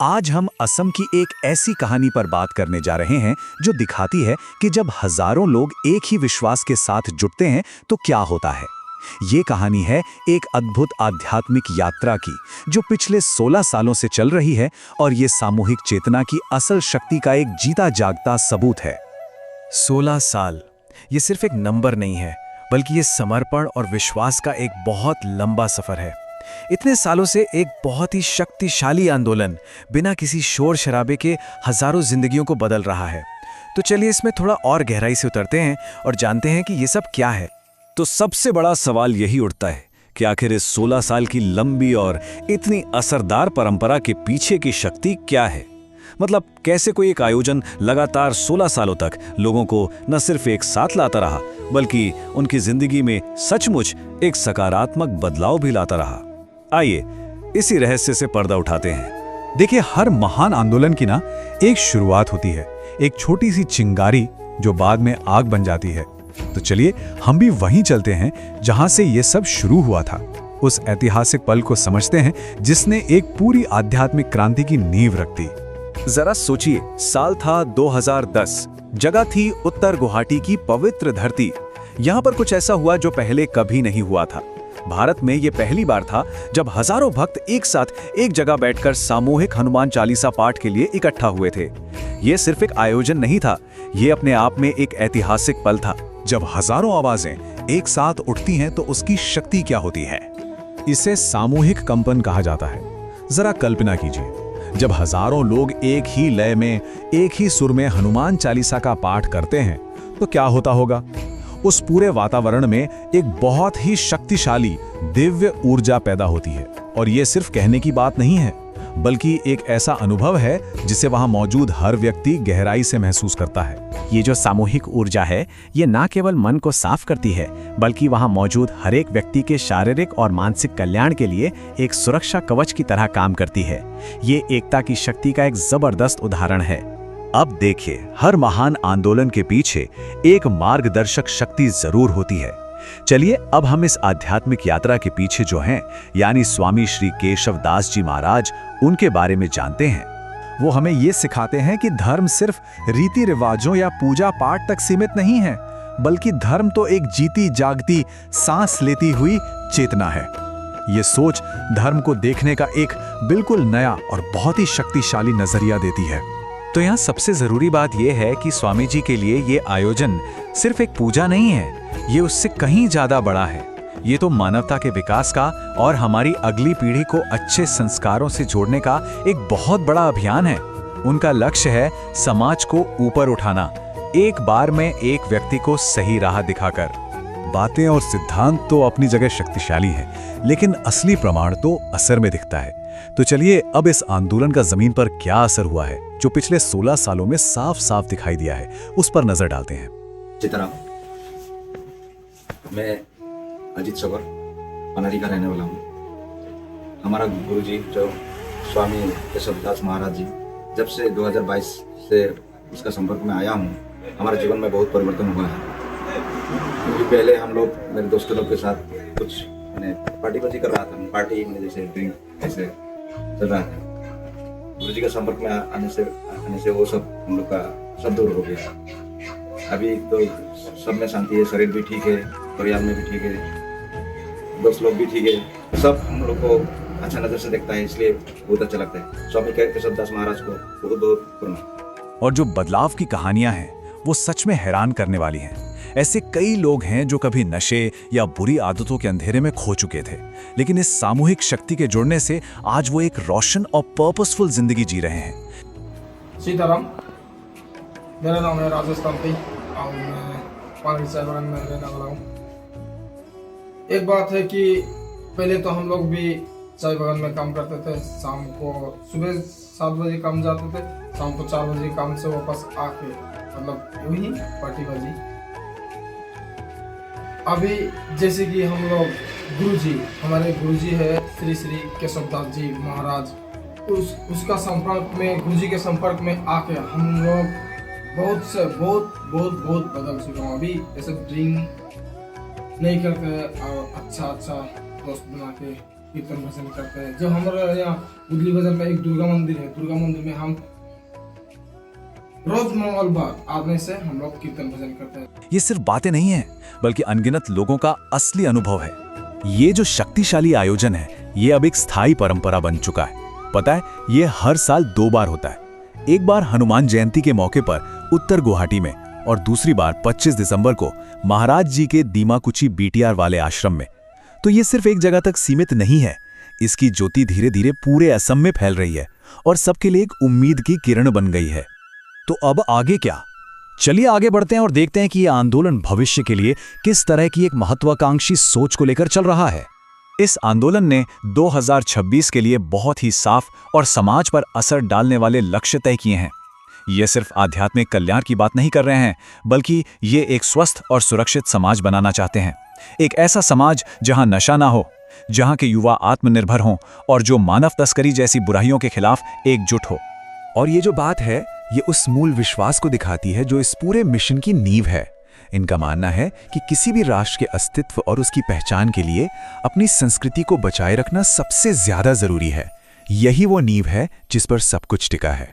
आज हम असम की एक ऐसी कहानी पर बात करने जा रहे हैं जो दिखाती है कि जब हजारों लोग एक ही विश्वास के साथ जुटते हैं तो क्या होता है। ये कहानी है एक अद्भुत आध्यात्मिक यात्रा की जो पिछले 16 सालों से चल रही है और ये सामूहिक चेतना की असल शक्ति का एक जीता जागता सबूत है। 16 साल ये सिर्फ एक नंबर नहीं है, बल्कि ये समर्पण और विश्वास का एक बहुत लंबा सफर है। इतने सालों से एक बहुत ही शक्तिशाली आंदोलन बिना किसी शोर शराबे के हजारों जिंदगियों को बदल रहा है। तो चलिए इसमें थोड़ा और गहराई से उतरते हैं और जानते हैं कि ये सब क्या है। तो सबसे बड़ा सवाल यही उठता है कि आखिर इस 16 साल की लंबी और इतनी असरदार परंपरा के पीछे की शक्ति क्या है। मतलब कैसे कोई एक आयोजन लगातार 16 सालों तक लोगों को न सिर्फ एक साथ लाता रहा, बल्कि उनकी जिंदगी में सचमुच एक सकारात्मक बदलाव भी लाता रहा। आइए इसी रहस्य से पर्दा उठाते हैं। देखिए, हर महान आंदोलन की ना एक शुरुआत होती है, एक छोटी सी चिंगारी जो बाद में आग बन जाती है। तो चलिए हम भी वहीं चलते हैं जहां से ये सब शुरू हुआ था। उस ऐतिहासिक पल को समझते हैं जिसने एक पूरी आध्यात्मिक क्रांति की नींव रख दी। जरा सोचिए, साल था 2010, जगह थी उत्तर गुवाहाटी की पवित्र धरती। यहाँ पर कुछ ऐसा हुआ जो पहले कभी नहीं हुआ था। भारत में ये पहली बार था जब हजारों भक्त एक साथ एक जगह बैठकर सामूहिक हनुमान चालीसा पाठ के लिए इकट्ठा हुए थे। ये सिर्फ एक आयोजन नहीं था, ये अपने आप में एक ऐतिहासिक पल था। जब हजारों आवाजें एक साथ उठती हैं तो उसकी शक्ति क्या होती है? इसे सामूहिक कंपन कहा जाता है। जरा कल्पना कीजिए, जब हजारों लोग एक ही लय में, एक ही सुर में हनुमान चालीसा का पाठ करते हैं तो क्या होता होगा? उस पूरे वातावरण में एक बहुत ही शक्तिशाली दिव्य ऊर्जा पैदा होती है। और ये सिर्फ कहने की बात नहीं है, बल्कि एक ऐसा अनुभव है जिसे वहां मौजूद हर व्यक्ति गहराई से महसूस करता है। ये जो सामूहिक ऊर्जा है, ये ना केवल मन को साफ करती है, बल्कि वहां मौजूद हर एक व्यक्ति के शारीरिक और मानसिक कल्याण के लिए एक सुरक्षा कवच की तरह काम करती है। ये एकता की शक्ति का एक जबरदस्त उदाहरण है। अब देखिए, हर महान आंदोलन के पीछे एक मार्गदर्शक शक्ति जरूर होती है। चलिए अब हम इस आध्यात्मिक यात्रा के पीछे जो हैं, यानी स्वामी श्री केशव दास जी महाराज, उनके बारे में जानते हैं। वो हमें ये सिखाते हैं कि धर्म सिर्फ रीति रिवाजों या पूजा पाठ तक सीमित नहीं है, बल्कि धर्म तो एक जीती जागती, सांस लेती हुई चेतना है। ये सोच धर्म को देखने का एक बिल्कुल नया और बहुत ही शक्तिशाली नजरिया देती है। तो यहाँ सबसे जरूरी बात यह है कि स्वामी जी के लिए ये आयोजन सिर्फ एक पूजा नहीं है, ये उससे कहीं ज्यादा बड़ा है। ये तो मानवता के विकास का और हमारी अगली पीढ़ी को अच्छे संस्कारों से जोड़ने का एक बहुत बड़ा अभियान है। उनका लक्ष्य है समाज को ऊपर उठाना, एक बार में एक व्यक्ति को सही राह दिखाकर। बातें और सिद्धांत तो अपनी जगह शक्तिशाली हैं, लेकिन असली प्रमाण तो असर में दिखता है। तो चलिए अब इस आंदोलन का जमीन पर क्या असर हुआ है, जो पिछले 16 सालों में साफ साफ दिखाई दिया है, उस पर नजर डालते हैं। चित्रा, मैं अजीत सबर पनारी का रहने वाला हूँ। हमारा गुरु जी जो स्वामी केशवदास महाराज जी, जब से 2022 से उसका संपर्क में आया हूँ, हमारे जीवन में बहुत परिवर्तन हुआ है। क्योंकि पहले हम लोग मेरे दोस्तों लोग के साथ कुछ मैंने पार्टीबाजी कर रहा था, पार्टी में जैसे ड्रिंक ऐसे चल रहा था। गुरु जी के संपर्क में आने से वो सब हम लोग का सब दूर हो गया। अभी तो सब में शांति है, शरीर भी ठीक है, परिवार में भी ठीक है, दोस्त लोग भी ठीक है, सब हम लोग को अच्छा नजर से देखता है, इसलिए बहुत अच्छा लगता है। स्वामी केशवदास महाराज को बहुत बहुत प्रणाम। और जो बदलाव की कहानियां हैं वो सच में हैरान करने वाली हैं। ऐसे कई लोग हैं जो कभी नशे या बुरी आदतों के अंधेरे में खो चुके थे, लेकिन इस सामूहिक शक्ति के जुड़ने से आज वो एक रोशन और पर्पसफुल जिंदगी जी रहे हैं। सीताराम, मेरा नाम है राजेश कांति और मैं पानी साहिबान में रहने वाला हूँ। एक बात है कि पहले तो हम लोग भी चाय बागान में काम करते थे। शाम को सुबह 7 बजे काम जाते थे, शाम को 4 बजे काम से वापस आके मतलब वही पार्टीबाजी। अभी जैसे कि हम लोग गुरुजी, हमारे गुरुजी है श्री श्री केशवदास जी महाराज, उसका संपर्क में, गुरुजी के संपर्क में आके हम लोग बहुत बदल चुके हैं। अभी ऐसे ड्रिंक नहीं करते और अच्छा दोस्त बना के कीर्तन भजन करते हैं। जब हमारे यहाँ उदली बाजार में एक दुर्गा मंदिर है, दुर्गा मंदिर में हम रोज मंगलवार आने से हम लोग कीर्तन भजन करते हैं। ये सिर्फ बातें नहीं है, बल्कि अनगिनत लोगों का असली अनुभव है। ये जो शक्तिशाली आयोजन है, ये अब एक स्थायी परंपरा बन चुका है। पता है, ये हर साल 2 बार होता है। एक बार हनुमान जयंती के मौके पर उत्तर गुवाहाटी में, और दूसरी बार 25 दिसंबर को महाराज जी के दीमाकुची बीटीआर वाले आश्रम में। तो ये सिर्फ एक जगह तक सीमित नहीं है, इसकी ज्योति धीरे धीरे पूरे असम में फैल रही है और सबके लिए एक उम्मीद की किरण बन गई है। तो अब आगे क्या? चलिए आगे बढ़ते हैं और देखते हैं कि यह आंदोलन भविष्य के लिए किस तरह की एक महत्वाकांक्षी सोच को लेकर चल रहा है। इस आंदोलन ने 2026 के लिए बहुत ही साफ और समाज पर असर डालने वाले लक्ष्य तय किए हैं। ये सिर्फ आध्यात्मिक कल्याण की बात नहीं कर रहे हैं, बल्कि ये एक स्वस्थ और सुरक्षित समाज बनाना चाहते हैं। एक ऐसा समाज जहां नशा ना हो, जहां के युवा आत्मनिर्भर हों और जो मानव तस्करी जैसी बुराइयों के खिलाफ एकजुट हो। और ये जो बात है, ये उस मूल विश्वास को दिखाती है जो इस पूरे मिशन की नींव है। इनका मानना है कि किसी भी राष्ट्र के अस्तित्व और उसकी पहचान के लिए अपनी संस्कृति को बचाए रखना सबसे ज्यादा जरूरी है। यही वो नींव है जिस पर सब कुछ टिका है।